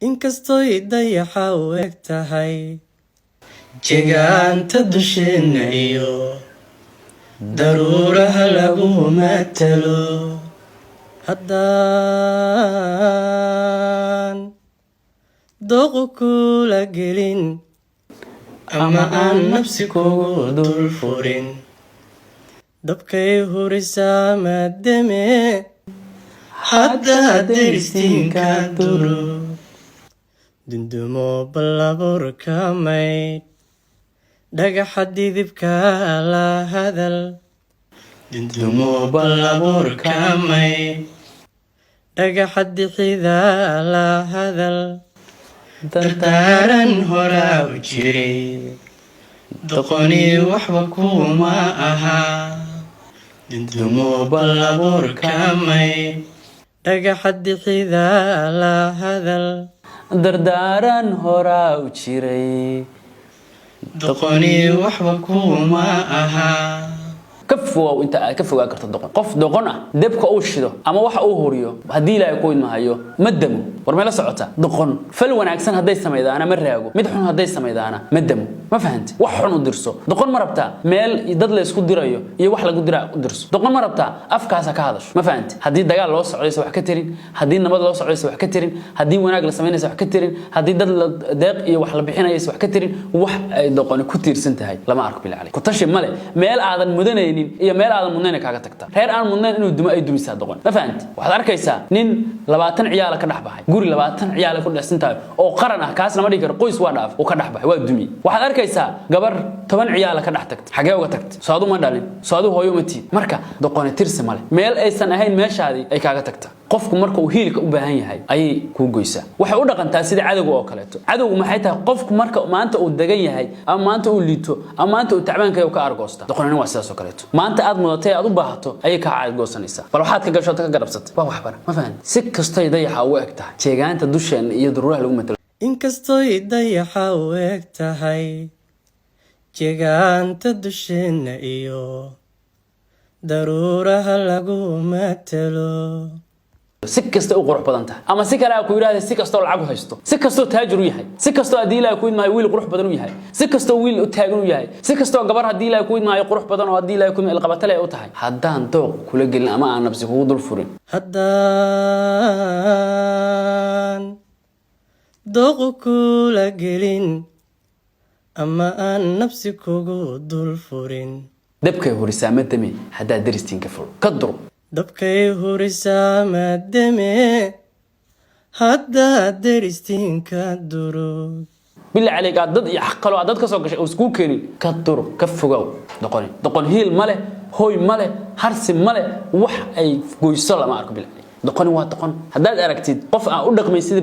inkastoy dayaxa u eg tahay jeegaanta dusheena iyo daruuraha lagu matalo haddaan dooqu kula gelin ama aan nafsi kugu dul furin dabkay hurisaa maadame haddaad deristiinka duro dundumo balaburka maydh dhagaxa didibka la hadal dundumo balaburka maydh dhagaxa dixida la hadal dardaaran horaa u jiray doqoni waxba kuma ahaa dundumo balaburka maydh dhagaxa dixida la hadal dardaaran horaa u jiray doqoni waxba kuma ahaa كفوا وانت كفوا كرت الدقن قف دقنه دبك او شيدو اما waxa uu horiyo hadii ilaahay ku idmahayo madamo warmeel socota daqon fal wanaagsan haday sameeydaana ma raago mid xun haday sameeydaana madamo ma fahanti wax xun u dirso daqon ma rabta meel dad la isku dirayo iyo wax lagu diraa u dirso daqon ma rabta afkaasa ka hadasho ma fahanti hadii dagaal loo socodayso wax ka tirin hadii nabad loo socodayso wax ka tirin hadii wanaag la sameynayso wax ka tirin hadii dad deeq iyo wax la bixinayso wax ka tirin wax ay daqon ku tiirsan tahay lama arko bil ku tashi male meel aadan mudanaynin iyo meel aadan mudnayna kaaga tagta reer aan mudnayn inuu duma ay dumisaa doqon ma fahanti waxaad arkaysaa nin 20 ciyaal ka dhaxbaxay guri 20 ciyaal ku dhaxsantaay oo qaran ah kaas lama dhigi karo qoys waa dhaaf oo ka dhaxbaxay waa dumi waxaad arkaysaa gabar 10 ciyaal ka dhax tagtay xagee uga tagtay saadu ma dhalin saadu hooyo ma tii marka doqon tirsi male meel aysan ahayn meeshaadii ay kaaga tagta qofku marka uu hiilka u baahan yahay ay ku goysaa waxay u dhaqantaa sida cadawga oo kaleeto cadawgu maxay tahay qofku marka maanta uu dagan yahay ama maanta uu liito ama maanta uu tacbaanka ka argoosta doqonina waa sidaas oo kaleeto maanta aad mudatay aad u baahato ay ka caadgoosanaysaa bal waxaad ka gasho ka garabsatay waa waxbar ma fahan si kastoo dayaxa u eg tahay jeegaanta dusheena iyo daruuraha lagu matalo inkastoo dayaxa u eg tahay jeegaanta dusheena iyo daruuraha lagu matalo si kasta u qurux badan tahay ama si kale ku yiraahdo si kasta lacag haysto si kasta taajir u yahay si kasta hadii ilaahay ku idmaayo wiil qurux badan u yahay si kasta wiil u taagan u yahay si kasta gabar hadii ilaahay ku idmaayo qurux badan oo hadii ilaahay ku idmaayo qabatale u tahay haddaan dooq kula gelin ama aan nafsi kugu dul furin haddaan dooq kula gelin ama aan nafsi kugu dul furin dabkay horisaa madame haddaa deristiin ka furo ka duro dabkay hurisaa maadame haddaad deristiinka duro بالله عليك ضد يحقلوا ضد كسو غشي او اسكو كينين كدر كفغاو دقون هيل ماله هوي ماله هرس ماله wax ay goyso lama arko bilaa دقون waa دقون hadaad aragtid qof aan u dhaqmay sida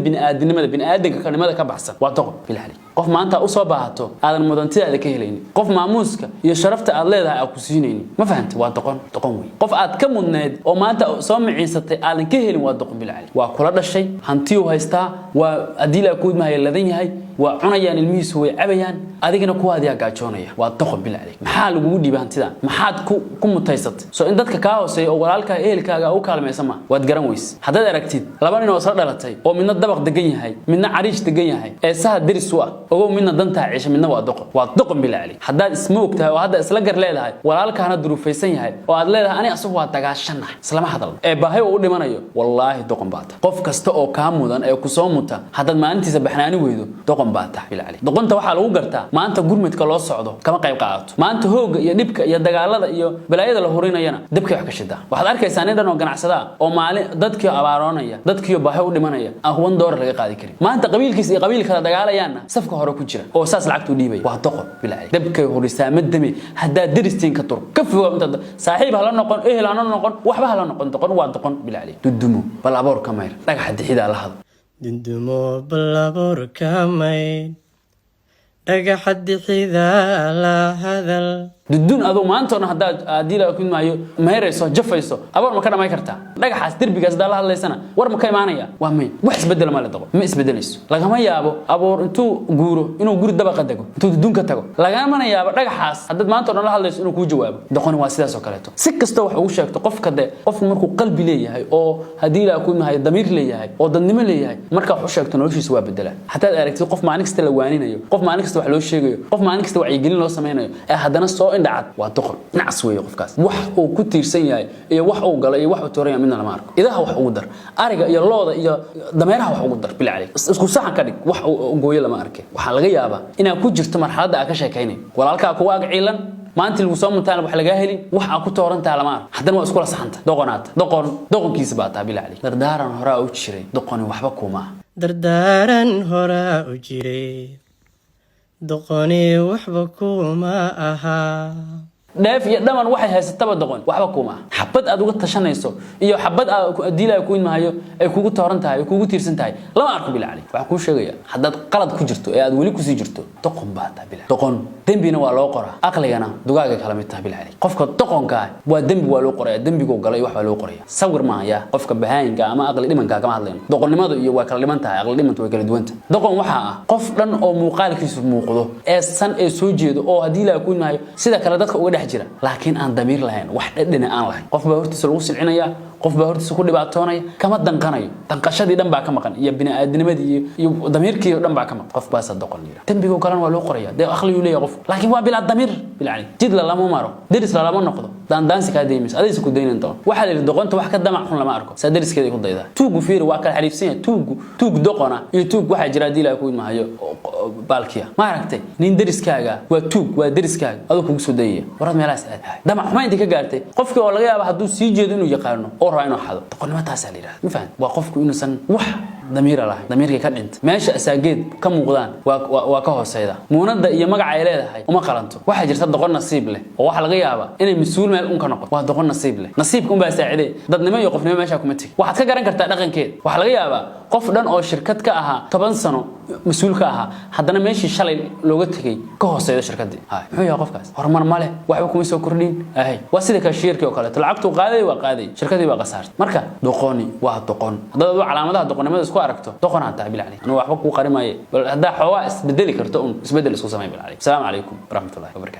bini'aadanka kanimada ka baxsan waa دقون bilaa عليك qof maanta u soo baahato aadan mudantidaada ka helaynin qof maamuuska iyo sharafta aad leedahay aad ku siinaynin ma fahanti waa دقون way qof aad ka mudneed oo maanta soo miciisatay aadan ka helin waa دقون bilaa عليك waa kula dhashay hanti u haystaa waa adila ku idmahay ladan yahay waa cunayaan ilmihiisu way cabayaan adigana ku aadiya gaajoonaya waa doqon bilaa عليك maxaa lagu dhibaantida maxaad ku mutaysatay soo in dadka ka hooseeyo oo walaalka ehelkaaga u kaalmeysama waad garan weys hadaad aragtid laba nin oo soo dhalatay oo midna dabaq degan yahay midna cariish degan yahay ee saha deris waa ogow midna danta ciisha midna waa doqon bilaa عليك hadaad ismoogtahay oo hadda isla gar leedahay walaalkaana duruufaysan yahay oo aad leedahay ani asagu waa dagaashanahay islama hadal ee baahay oo u dhimanayo wallahi doqon baata qof kasta oo ka mudan ee ku soo muta hadaad maalintiisa baxnaani weydo doqon baata bilaa عليك doqonta waxa lagu gartaa maanta gurmadka loo socdo kama qayb qaadato maanta hooga iyo dhibka iyo dagaalada iyo balaayada la horinayana dibka wax ka shida waxaad arkaysaa nin dhan oo ganacsada oo maalin dadkii abaaroonaya dadkii baahay u dhimanaya aan $1 laga qaadi karin maanta qabiilkiisa iyo qabiilkada dagaalayana safka hore ku jira oo saas lacagtu dhiibay waa doqon bilaa عليك dibka horisaa madame hadaa deristiin ka tur ka fogaa inta saaxiib hala noqon ehel hala noqon waxba hala noqon doqon waa doqon bilaa عليك dudumo bal aboor ka mayr dhagax dixida la hado dundumo balaburka maydh dhagaxa dixida la hadal dudun adoo maantona hadii la ku maayo meerayso jafayso abar ma ka dhamay kartaa dhagaxaas dirbigaas dal hadlaysana war ma ka imaanaya waa may wax isbedel ma la daqo ma isbedelayso lagama yaabo aboor intuu guuro inuu guri dabaqa dago intuu dudun ka tago lagama yaabo dhagaxaas hadad maantona la hadlayso inuu ku jawaabo doqoni waa sidaas oo kaleeto si kasta wax uu sheegto qofka qof markuu qalbi leeyahay oo hadii la ku maayo damiir leeyahay oo dadnimo leeyahay marka wax uu sheegto noloshiisa waa bedela hataa aragtid qof maalin kasta la waaninayo qof maalin kasta wax loo sheegayo qof maalin kasta wacyi gelin loo sameeyo ee hadana soo indhacad waa doqon nacas weeyo qofkaas wax uu ku tiirsan yahay iyo wax uu galay iyo wax uu tooraya midna lama arko idaha wax ugu dar ariga iyo looda iyo dameeraha wax ugu dar bil cali isku saxan ka dhig wax uu gooyo lama arkay waxa laga yaabaa inaa ku jirto marxaladda aad ka sheekaynay walaalka ku waag ciilan maanta lagu soo muntaan wax laga helin wax aad ku toorantaa lama arko hadana waa isku la saxanta doqonkiisa baa taa bil cali dardaaran hore u jiray doqoni waxba kuma dardaaran hore u jiray doqoni waxba kuma aha dheef iyo dhaman waxay haysataba doqon waxba kuma xabad aad uga tashanayso iyo xabad aad diilay ku imaayo ay kugu tooran tahay kugu tiirsan tahay lama arko bil cali waxa ku sheegaya hadad qalad ku jirto ee aad wali ku sii jirto doqon baa taa bil doqon dambina waa loo qoraa aqligana dugaaga kala mid tahay bil cali qofka doqonka waa dambi waa loo qoraa dambigu galay wax waa loo qoraya sawir ma haya qofka bahaayinka ama aqli dhimanka kama hadlayno doqonnimadu iyo waa kala dhiman tahay aqli dhimanta way kala duwanta doqon waxa ah qof dhan oo muuqaalkiisu muuqdo ee san ee soo jeedo oo hadii la ku imaayo sida kala dadka uga jira laakiin aan damiir lahayn wax dhadhana aan lahayn qof baa hortiisa lagu silcinaya qof baa hortiisa ku dhibaatoonaya kama danqanayo danqashadii dhan baa ka maqan iyo bini'aadnimadii iyo damiirkii dhan baa ka maqan qof baa sadaqan yira dambiga galan waa loo qoraya de aqli uu leeyahay qof laakiin waa bila damiir bilani jid la lama maro diris la lama noqdo daansi ka deemis adaysa ku deynaan doon waxa la doqonta wax ka damac xun lama arko sadriskeeda ku dayda tuugu fiir waa kala xariifsan tuug doqona iyo tuug waxa jira diilaa ku imahayo balkiya ma aragtay nin dariskaaga waa tuug waa dariskaaga adoo kugu soo dayay warad meelaas aad damac xumaynta ka gaartay qofkii oo laga yaabo haduu sii jeedo inuu yaqaano oo raayo inuu xado doqonnimo taas la yiraahdo ma fahad waa qofku inuu san wax damiir lahayn damiirka ka dhint meesha asaageed ka muuqdaan waa ka hooseyda muunada iyo magaca ay leedahay uma qalanto waxa jirta doqon nasiib leh oo waxa laga yaabaa inay mas'uul meel un ka noqoto waa doqon nasiib leh nasiibku baa saaciday dadnimo iyo qofnimo meesha kuma tag waxaad ka garan kartaa dhaqankeed waxa laga yaabaa qof dhan oo shirkad ka aha 10 sano mas'uul ka aha hadana meeshii shalay looga tagay ka hooseyda shirkadii muxuu yahay qofkaas hormar ma leh waxba kuma soo kordhin waa sida cashier-kii oo kale lacagtu qaaday shirkadii waa qasaartay marka doqoni waa doqon dad calaamadaha doqonnimada isku aragto doqon hada bil cali anu waxba ku qarimaye bal hada xawaa isbedeli karto isbedel isku sameey bil cali assalamu alaykum warahmatullahi wabarakatuh